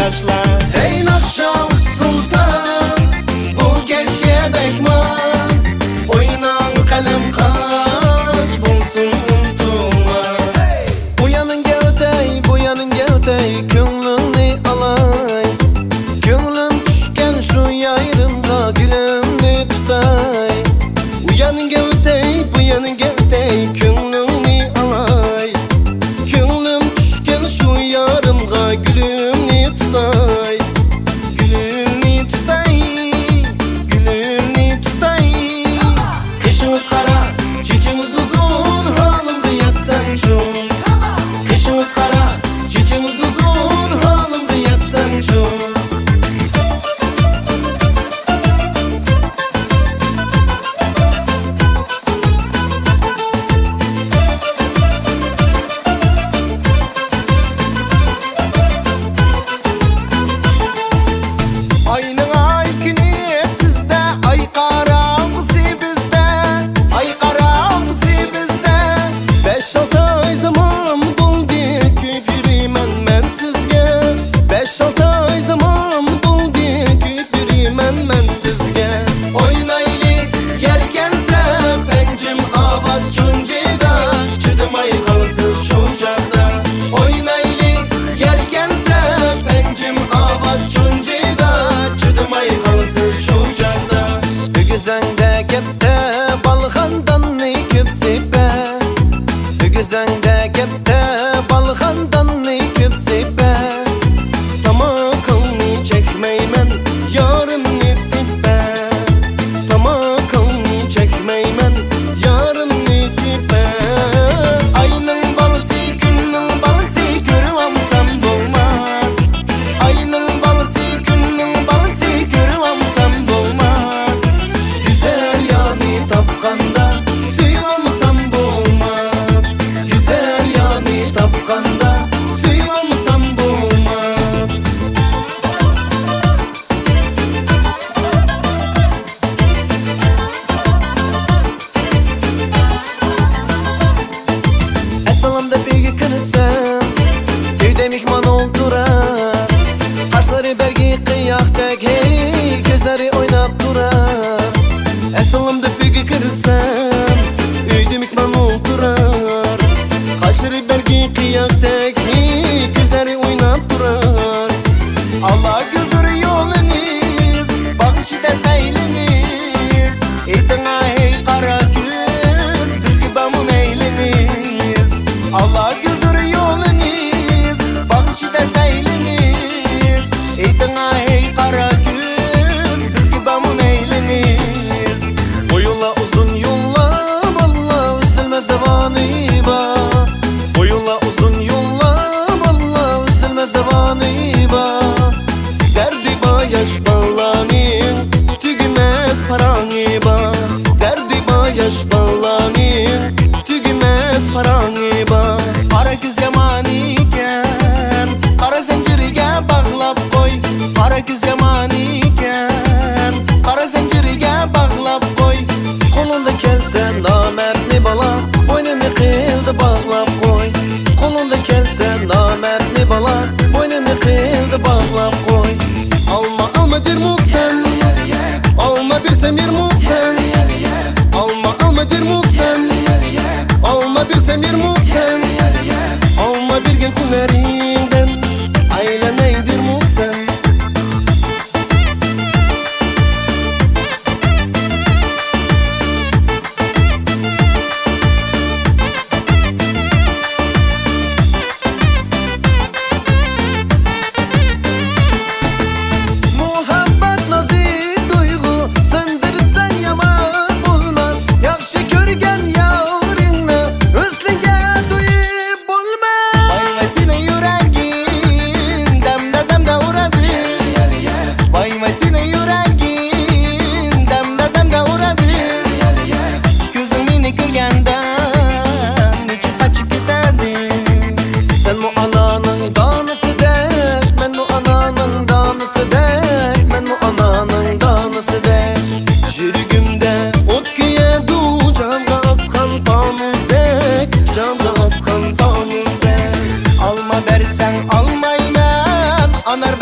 yaşlar. Hey nakşa usulsaz, bu gençliğe bekmez. Oynan kalem kaç, bulsun unutulmaz. Uyanın gevdey, bu yanın gevdey, gönlünü alay. Gönlüm düşken şu yayrımda, gülümünü tutay. Uyanın gevdey, bu yanın gevdey, gönlünü alay. Gönlüm düşken şu yarımda, gülümünü tutay. Gülümünü tutay, gülümünü tutay. Kışınız kara, çiçeğiniz uzun, halımda yatsan çok. Kışınız kara, çiçeğiniz uzun, halımda yatsan çok. Ayının ay günü sizde, ay karanlısı bizde, ay karanlısı bizde. 5-6 ay zaman buldu küfürüm ben sizge. 5-6 ay zaman buldu küfürüm ben sizge. Oynaylı yergende, bencim avat çonceda, çıdımay kalsın şu çağda. Oynaylı yergende, bencim avat çonceda, çıdımay kalsın şu çağda. Ügüzende kepte, balğandan ne köpsi be. Ügüzende kepte, balğandan ne köpsi be. Tamakını çekmeymen, yarım nitip be. Tamakını çekmeymen, yarım nitip be. Ayının balısı, günün balısı, görüvamsam bulmaz. Ayının balısı, günün balısı, görüvamsam bulmaz. Güzel yani tapkanda, suyvamsam bulmaz. Güzel yani tapkanda, suyvamsam bulmaz. Esalamda bir kırırsam, evde mihman oldurar. Kaşları belki kıyaktek, hey, gözleri oynap durar. Esalamda bir kırırsam, evde mihman oldurar. Kaşları belki kıyaktek, hey, gözleri oynap durar. Allah güldür yolunuz, bakışı da seyliniz. İdina hey kara göz, biz gibi bu meyliniz. Allah güldür yolunuz, bakışı da seyliniz. İdina hey kara göz, biz gibi bu meyliniz. Bu yola uzun yolla, valla üzülmez devanı var. Bu yola uzun yolla, valla üzülmez devanı var. Derdi bayaş bağlanın, tügümez paranı bak. Derdi bayaş bağlanın, tügümez paranı bak. Kara kız yaman iken, kara zincirige bağlap koy. Kara kız yaman iken, kara zincirige bağlap koy. Kolunda kelsen namertli bala, boynunu kıldı bağlap koy. Kolunda kelsen namertli bala, boynunu kıldı bağlap koy. Alma alma dirmu sen, alma bir semir mu sen. Alma alma dirmu sen, alma bir semir mu sen. Alma bir gün kunerinden, aylanaydır mu sen. Muhabbet nazik duygu, söndürsen yaman olmaz. Yakşı görgen yavrını, özlüge duyup bulmaz. Vay vay sine yüreğin, demde demde uğradı. Vay vay sine yüreğin, demde demde uğradı. Gözüm beni görgenden, içim kaçıp giderdi. Sen mu ananın danısı dek, ben mu ananın danısı dek. Ben mu ananın danısı dek. Jürgümde ot güye du, camga askan tanız dek. Camga askan tanız dek. Alma dersen almayman, anar